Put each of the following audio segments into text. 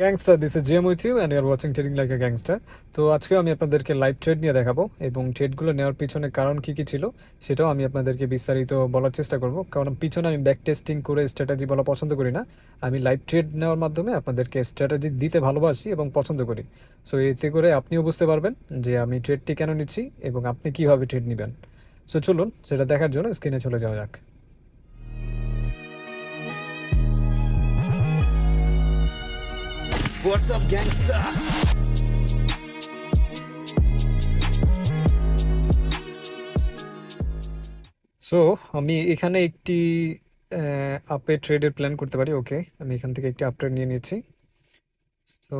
Gangster, this is GM with you and you are watching trading like a gangster. তো আজকে আমি আপনাদেরকে live trade নিয়ে দেখাবো এবং ট্রেডগুলো নেওয়ার পিছনে কারণ কী কী ছিল সেটাও আমি আপনাদেরকে বিস্তারিত বলার চেষ্টা করব। কারণ পিছনে আমি ব্যাক টেস্টিং করে স্ট্র্যাটেজি বলা পছন্দ করি না। আমি লাইভ ট্রেড নেওয়ার মাধ্যমে আপনাদেরকে স্ট্র্যাটেজি দিতে ভালোবাসি এবং পছন্দ করি। সো এতে করে আপনিও বুঝতে পারবেন যে আমি ট্রেডটি কেন নিচ্ছি এবং আপনি কীভাবে ট্রেড নেবেন। সো চলুন সেটা দেখার জন্য স্ক্রিনে চলে যাওয়া যাক। What's up, gangster? সো আমি এখানে একটি আপে ট্রেডের প্ল্যান করতে পারি। ওকে, আমি এখান থেকে একটি আপ ট্রেড নিয়ে নিচ্ছি। সো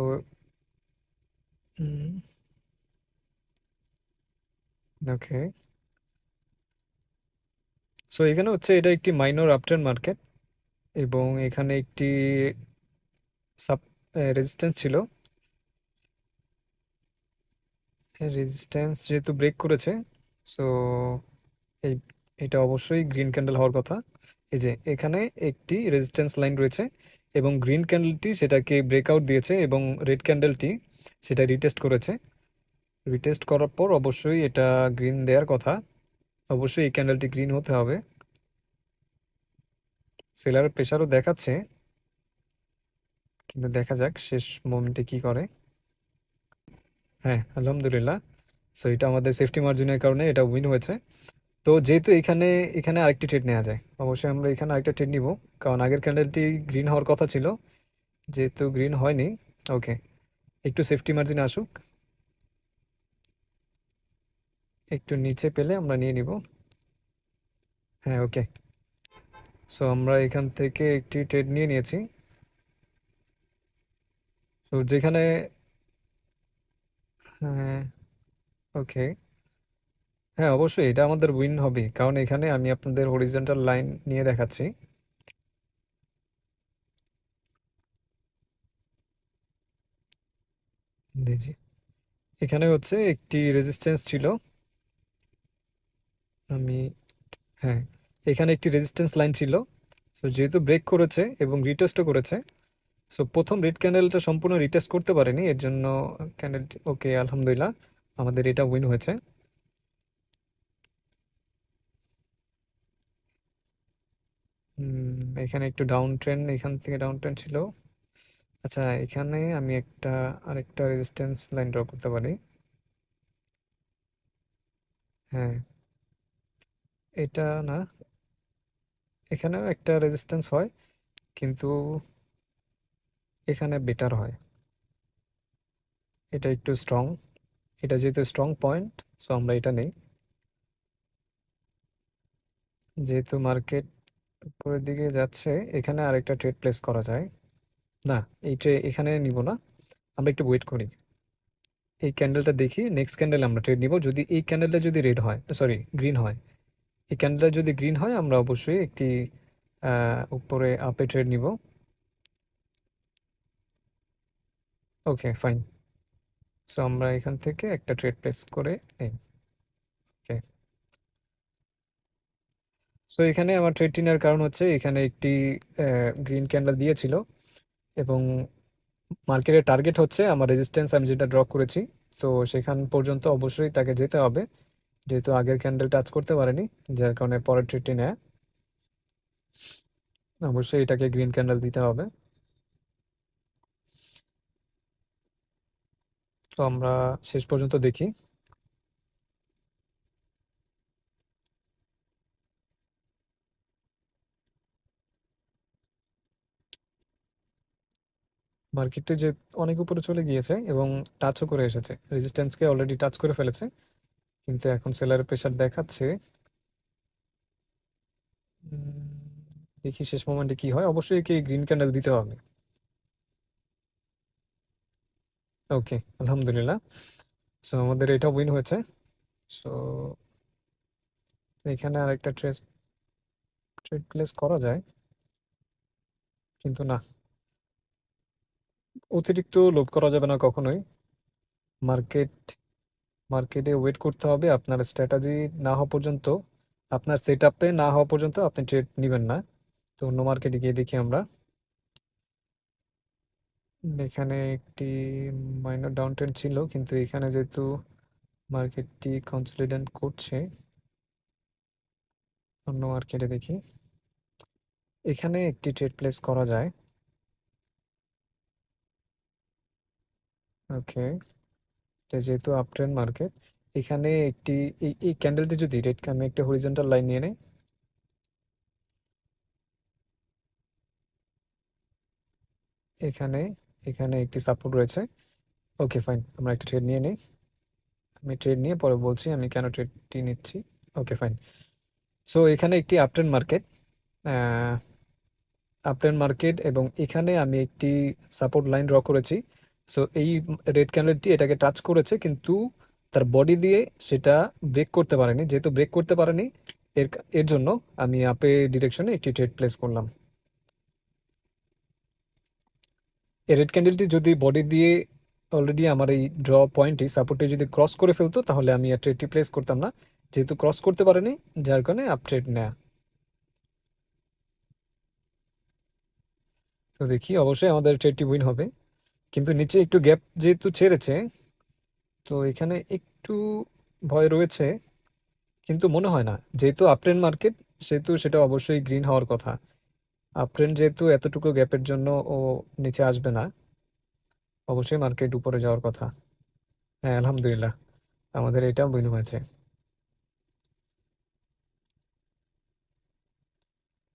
ওকে, সো এখানে হচ্ছে এটা একটি মাইনর আপট্রেন্ড মার্কেট এবং এখানে একটি সাব রেজিস্ট্যান্স ছিল। রেজিস্ট্যান্স যেহেতু ব্রেক করেছে, সো এই এটা অবশ্যই গ্রিন ক্যান্ডেল হওয়ার কথা। এই যে এখানে একটি রেজিস্ট্যান্স লাইন রয়েছে এবং গ্রিন ক্যান্ডেলটি সেটাকে ব্রেকআউট দিয়েছে এবং রেড ক্যান্ডেলটি সেটা রিটেস্ট করেছে। রিটেস্ট করার পর অবশ্যই এটা গ্রিন দেওয়ার কথা। অবশ্যই এই ক্যান্ডেলটি গ্রিন হতে হবে। সেলারের প্রেশারও দেখাচ্ছে, কিন্তু দেখা যাক শেষ মোমেন্টে কি করে। হ্যাঁ, আলহামদুলিল্লাহ। সো এটা আমাদের সেফটি মার্জিনের কারণে এটা উইন হয়েছে। তো যেহেতু এখানে এখানে আরেকটি ট্রেড নেওয়া যায়, অবশ্যই আমরা এখানে আরেকটা ট্রেড নিব। কারণ আগের ক্যান্ডেলটি গ্রিন হওয়ার কথা ছিল, যেহেতু গ্রিন হয়নি। ওকে, একটু সেফটি মার্জিন আসুক, একটু নিচে পেলে আমরা নিয়ে নিব। হ্যাঁ, ওকে। সো আমরা এখান থেকে একটি ট্রেড নিয়ে নিয়েছি। তো যেখানে হ্যাঁ, ওকে, হ্যাঁ অবশ্যই এটা আমাদের উইন হবে, কারণ এখানে আমি আপনাদের হরিজন্টাল লাইন নিয়ে দেখাচ্ছি। দেখি, এখানে হচ্ছে একটি রেজিস্ট্যান্স ছিল। আমি হ্যাঁ, এখানে একটি রেজিস্ট্যান্স লাইন ছিল। সো যেহেতু ব্রেক করেছে এবং রিটেস্টও করেছে, সো প্রথম রেড ক্যান্ডেলটা সম্পূর্ণ রিটেস্ট করতে পারেনি, এর জন্য ক্যান্ডেলটি ওকে, আলহামদুলিল্লাহ আমাদের এটা উইন হয়েছে। এখানে একটু ডাউন ট্রেন্ড, এখান থেকে ডাউন ট্রেন্ড ছিল। আচ্ছা, এখানে আমি আরেকটা রেজিস্ট্যান্স লাইন ড্র করতে পারি। হ্যাঁ, এটা না, এখানেও একটা রেজিস্ট্যান্স হয়, কিন্তু এখানে বেটার হয়, এটা একটু স্ট্রং। এটা যেহেতু স্ট্রং পয়েন্ট, সো আমরা এটা নেই। যেহেতু মার্কেট উপরের দিকে যাচ্ছে, এখানে আরেকটা ট্রেড প্লেস করা যায়। না, এখানে নিব না, আমরা একটু ওয়েট করি। এই ক্যান্ডেলটা দেখি, নেক্সট ক্যান্ডেল আমরা ট্রেড নিব। যদি এই ক্যান্ডেলটা যদি রেড হয়, সরি গ্রিন হয়, এই ক্যান্ডেলটা যদি গ্রিন হয় আমরা অবশ্যই একটি উপরে আপে ট্রেড নিব। ওকে, ফাইন। সো আমরা এখান থেকে একটা ট্রেড প্লেস করে নেই। ওকে, সো এখানে আমার ট্রেডটি নেওয়ার কারণ হচ্ছে এখানে একটি গ্রিন ক্যান্ডেল দিয়েছিল এবং মার্কেটের টার্গেট হচ্ছে আমার রেজিস্ট্যান্স আমি যেটা ড্র করেছি। তো সেখান পর্যন্ত অবশ্যই তাকে যেতে হবে, যেহেতু আগের ক্যান্ডেল টাচ করতে পারেনি, যার কারণে পরের ট্রেডটি নেয়। অবশ্যই এটাকে গ্রিন ক্যান্ডেল দিতে হবে। তো আমরা শেষ পর্যন্ত দেখি। মার্কেটে যে অনেক উপরে চলে গিয়েছে এবং টাচও করে এসেছে, রেজিস্ট্যান্সকে অলরেডি টাচ করে ফেলেছে, কিন্তু এখন সেলারের প্রেশার দেখাচ্ছে। উম, দেখি শেষ মোমেন্টে কি হয়, অবশ্যই একে গ্রিন ক্যান্ডেল দিতে হবে। ওকে, আলহামদুলিল্লাহ। সো আমাদের এটা উইন হয়েছে। সো এখানে আর একটা ট্রেড প্লেস করা যায়, কিন্তু না, অতিরিক্ত লোভ করা যাবে না কখনোই। মার্কেট মার্কেটে ওয়েট করতে হবে, আপনার স্ট্র্যাটেজি না হওয়া পর্যন্ত, আপনার সেট আপে না হওয়া পর্যন্ত আপনি ট্রেড নেবেন না। তো অন্য মার্কেটে গিয়ে দেখি আমরা। এখানে একটি মাইনর ডাউন ট্রেন্ড ছিল, কিন্তু এখানে যেহেতু মার্কেটটি কনসলিডেট করছে, অন্য মার্কেটে দেখি। এখানে একটি ট্রেড প্লেস করা যায়। ওকে, এটা যেহেতু আপ ট্রেন্ড মার্কেট, এখানে একটি এই ক্যান্ডেলটি যদি রেড, আমি একটা হরিজন্টাল লাইন নিয়ে নেই। এখানে এখানে একটি সাপোর্ট রয়েছে। ওকে ফাইন, আমরা একটা ট্রেড নিয়ে নিই। আমি ট্রেড নিয়ে পরে বলছি আমি কেন ট্রেডটি নিচ্ছি। Okay fine. সো এখানে একটি আপট্রেন্ড মার্কেট, আপট্রেন্ড মার্কেট, এবং এখানে আমি একটি সাপোর্ট লাইন ড্র করেছি। সো এই রেড ক্যান্ডেলটি এটাকে টাচ করেছে, কিন্তু তার বডি দিয়ে সেটা ব্রেক করতে পারেনি। যেহেতু ব্রেক করতে পারেনি, এর এর জন্য আমি আপে ডিরেকশনে একটি ট্রেড প্লেস করলাম। এই রেড ক্যান্ডেলটি যদি বডি দিয়ে অলরেডি আমার এই ড্র পয়েন্টটি সাপোর্টে যদি ক্রস করে ফেলতো, তাহলে আমি আর ট্রেডটি প্লেস করতাম না। যেহেতু ক্রস করতে পারেনি, যার কারণে আপ ট্রেড নেয়া। তো দেখি, অবশ্যই আমাদের ট্রেডটি উইন হবে, কিন্তু নিচে একটু গ্যাপ যেহেতু ছেড়েছে, তো এখানে একটু ভয় রয়েছে। কিন্তু মনে হয় না, যেহেতু আপট্রেন্ড মার্কেট, সেহেতু সেটা অবশ্যই গ্রিন হওয়ার কথা। আপট্রেন্ড যেহেতু, এতটুকু গ্যাপের জন্য ও নিচে আসবে না, অবশ্যই মার্কেট উপরে যাওয়ার কথা। হ্যাঁ, আলহামদুলিল্লাহ, আমাদের এটা উইন হয়েছে।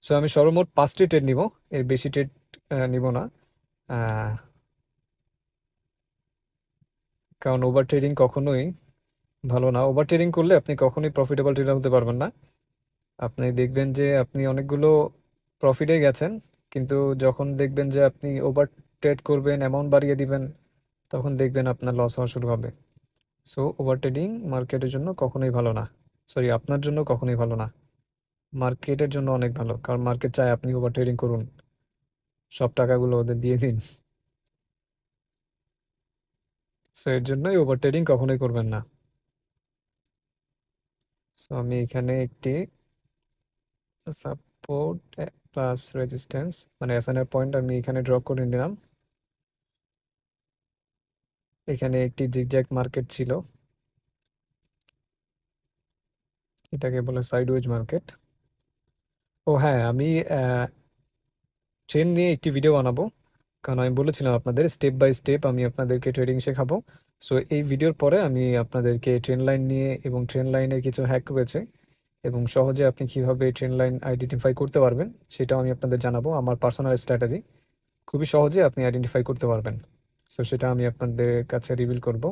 সো আমি সর্বমোট 5টি ট্রেড নিব, এর বেশি ট্রেড নিব না। আহ, কারণ ওভার ট্রেডিং কখনোই ভালো না। ওভার ট্রেডিং করলে আপনি কখনোই প্রফিটেবল ট্রেডার হতে পারবেন না। আপনি দেখবেন যে আপনি অনেকগুলো প্রফিটে গেছেন, কিন্তু যখন দেখবেন যে আপনি ওভার ট্রেড করবেন, অ্যামাউন্ট বাড়িয়ে দিবেন, তখন দেখবেন আপনার লস হওয়া শুরু হবে। সো ওভার ট্রেডিং মার্কেটের জন্য কখনোই ভালো না। সরি, আপনার জন্য কখনোই ভালো না। মার্কেটের জন্য অনেক ভালো, কারণ মার্কেট চায় আপনি ওভার ট্রেডিং করুন, সব টাকাগুলো ওদের দিয়ে দিন। সো এর জন্যই ওভার ট্রেডিং কখনোই করবেন না। সো আমি এখানে একটি সাপোর্ট প্লাস রেজিস্ট্যান্স, মানে এসএনআর পয়েন্ট আমি এখানে ড্র করে নিলাম। এখানে একটি জিগজ্যাগ মার্কেট ছিল, এটাকে বলে সাইডওয়েজ মার্কেট। ও হ্যাঁ, আমি ট্রেন নিয়ে একটি ভিডিও বানাবো, কারণ আমি বলেছিলাম আপনাদের স্টেপ বাই স্টেপ আমি আপনাদেরকে ট্রেডিং শেখাবো। সো এই ভিডিওর পরে আমি আপনাদেরকে ট্রেন লাইন নিয়ে এবং ট্রেন লাইনের কিছু হ্যাক রয়েছে, এবং সহজে আপনি কিভাবে ট্রেন লাইন আইডেন্টিফাই করতে পারবেন, সেটাও আমি আপনাদের জানাবো। আমার পার্সোনাল স্ট্র্যাটেজি, খুবই সহজে আপনি আইডেন্টিফাই করতে পারবেন। সো সেটা আমি আপনাদের কাছে রিভিল করব।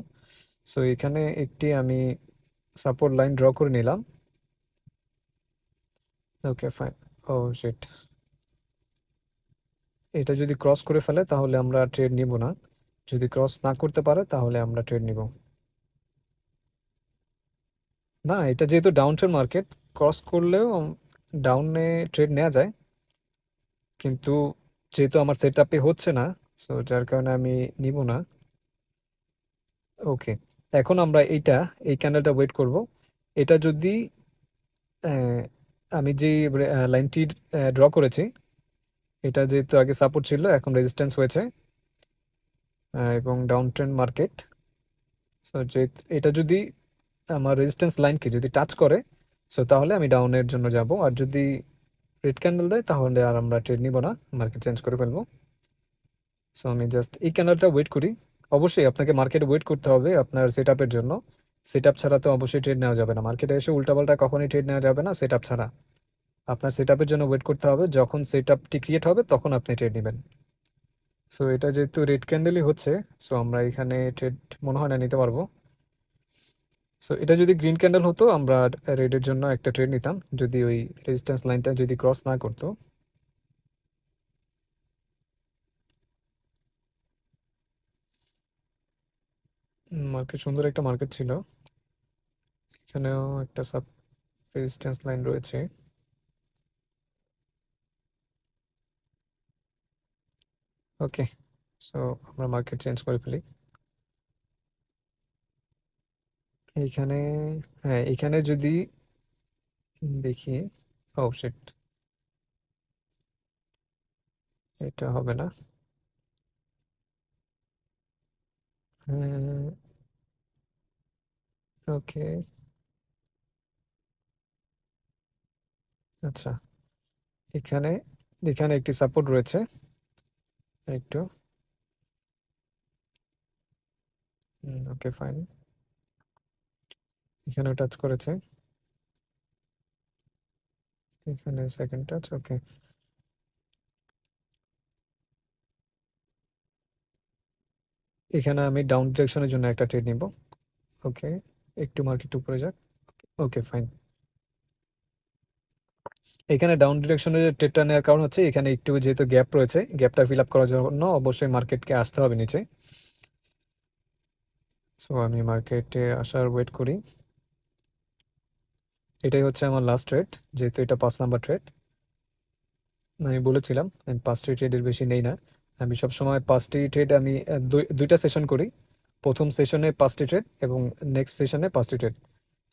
সো এখানে একটি আমি সাপোর্ট লাইন ড্র করে নিলাম। Okay fine. ও শিট, এটা যদি ক্রস করে ফেলে তাহলে আমরা ট্রেড নিব না, যদি ক্রস না করতে পারে তাহলে আমরা ট্রেড নিব। না, এটা যেহেতু ডাউন ট্রেড মার্কেট, ক্রস করলেও ডাউনে ট্রেড নেওয়া যায়, কিন্তু যেহেতু আমার সেট আপে হচ্ছে না, সো যার কারণে আমি নিব না। ওকে, এখন আমরা এই ক্যান্ডেলটা ওয়েট করব। এটা যদি আহ, আমি যে লাইনটি ড্র করেছি, এটা যেহেতু আগে সাপোর্ট ছিল, এখন রেজিস্ট্যান্স হয়েছে, এবং ডাউন ট্রেন্ড মার্কেট। সো যে এটা যদি আমার রেজিস্ট্যান্স লাইনকে যদি টাচ করে, সো তাহলে আমি ডাউনের জন্য যাব। আর যদি রেড ক্যান্ডেল দেয়, তাহলে আর আমরা ট্রেড নিব না, মার্কেট চেঞ্জ করে ফেলবো। সো আমি জাস্ট এই ক্যান্ডেলটা ওয়েট করি। অবশ্যই আপনাকে মার্কেটে ওয়েট করতে হবে আপনার সেট আপের জন্য। সেট আপ ছাড়া তো অবশ্যই ট্রেড নেওয়া যাবে না, মার্কেটে এসে উল্টাপাল্টা কখনোই ট্রেড নেওয়া যাবে না সেট আপ ছাড়া। আপনার সেট আপের জন্য ওয়েট করতে হবে, যখন সেট আপটি ক্রিয়েট হবে তখন আপনি ট্রেড নেবেন। সো এটা যেহেতু রেড ক্যান্ডেলই হচ্ছে, সো আমরা এখানে ট্রেড মনে হয় না নিতে পারবো। সো এটা যদি গ্রিন ক্যান্ডেল হতো, আমরা রেডের জন্য একটা ট্রেড নিতাম, যদি ওই রেজিস্ট্যান্স লাইনটা যদি ক্রস না করতো। মার্কেট সুন্দর একটা মার্কেট ছিল, এখানেও একটা সাব রেজিস্ট্যান্স লাইন রয়েছে। ওকে, সো আমরা মার্কেট চেঞ্জ করে ফেলি। এইখানে, হ্যাঁ এখানে যদি দেখি, ও শিট, এটা হবে না। ওকে, আচ্ছা, এখানে এখানে একটি সাপোর্ট রয়েছে একটু। ওকে ফাইন, এখানেও টাচ করেছে, এখানে সেকেন্ড টাচ। ওকে, এখানে আমি ডাউন ডিরেকশনের জন্য একটা ট্রেড নিব। ওকে, একটু মার্কেট উপরে যাক। ওকে ফাইন, এখানে ডাউন ডিরেকশনের ট্রেডটা নেওয়ার কারণ হচ্ছে এখানে একটু যেহেতু গ্যাপ রয়েছে, গ্যাপটা ফিল আপ করার জন্য অবশ্যই মার্কেটকে আসতে হবে নিচে। সো আমি মার্কেটে আসার ওয়েট করি। এটাই হচ্ছে আমার লাস্ট ট্রেড, যেহেতু এটা 5 নাম্বার ট্রেড। আমি বলেছিলাম আমি 5টি ট্রেডের বেশি নেই না। আমি সবসময় 5টি ট্রেড আমি দুইটা সেশন করি। প্রথম সেশনে 5টি ট্রেড এবং নেক্সট সেশনে 5টি ট্রেড।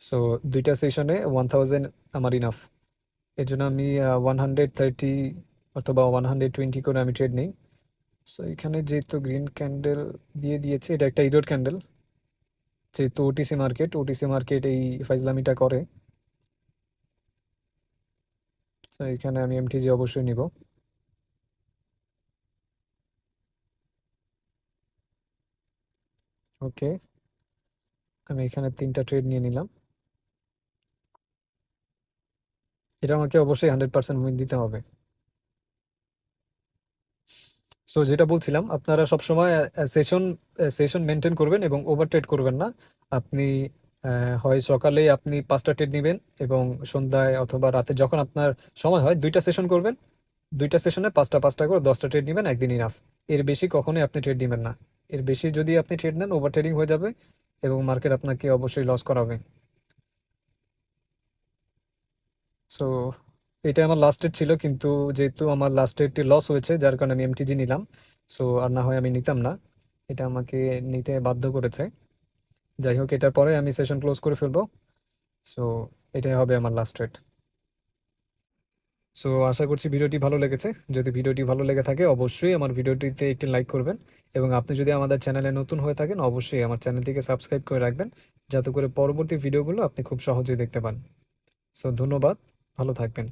সো দুইটা সেশনে 1000 আমার ইনাফ। এর জন্য আমি 130 অথবা 120 করে আমি ট্রেড নিই। সো এখানে যেহেতু গ্রিন ক্যান্ডেল দিয়ে দিয়েছে, এটা একটা ইরোড ক্যান্ডেল। যেহেতু ওটিসি মার্কেট এই ফাইজলামিটা করে, তো এখানে আমি এমটিজি অবশ্যই নিব। ওকে, আমি এখানে 3টা ট্রেড নিয়ে নিলাম। এটা আমাকে অবশ্যই 100% উইন দিতে হবে। সো যেটা বলছিলাম, আপনারা সবসময় সেশন সেশন মেনটেন করবেন এবং ওভার ট্রেড করবেন না। আপনি হয় সকালে আপনি 5টা ট্রেড নেবেন এবং সন্ধ্যায় অথবা রাতে যখন আপনার সময় হয় 2টা সেশন করবেন। 2টা সেশনে 5টা 5টা করে 10টা ট্রেড নেবেন, একদিন ইনাফ। এর বেশি কখনোই আপনি ট্রেড নেবেন না। এর বেশি যদি আপনি ট্রেড নেন, ওভার ট্রেডিং হয়ে যাবে এবং মার্কেট আপনাকে অবশ্যই লস করাবে। সো এটা আমার লাস্ট ডেট ছিল, কিন্তু যেহেতু আমার লাস্ট ডেটটি লস হয়েছে যার কারণে আমি এমটিজি নিলাম। সো আর না হয় আমি নিতাম না, এটা আমাকে নিতে বাধ্য করেছে। যাই হোক, এটার পরে আমি সেশন ক্লোজ করে ফেলবো। সো এটাই হবে আমার লাস্ট ডেট। সো আশা করছি ভিডিওটি ভালো লেগেছে। যদি ভিডিওটি ভালো লেগে থাকে অবশ্যই আমার ভিডিওটিতে একটি লাইক করবেন, এবং আপনি যদি আমাদের চ্যানেলে নতুন হয়ে থাকেন অবশ্যই আমার চ্যানেলটিকে সাবস্ক্রাইব করে রাখবেন, যাতে করে পরবর্তী ভিডিওগুলো আপনি খুব সহজেই দেখতে পান। সো ধন্যবাদ, ভালো থাকবেন।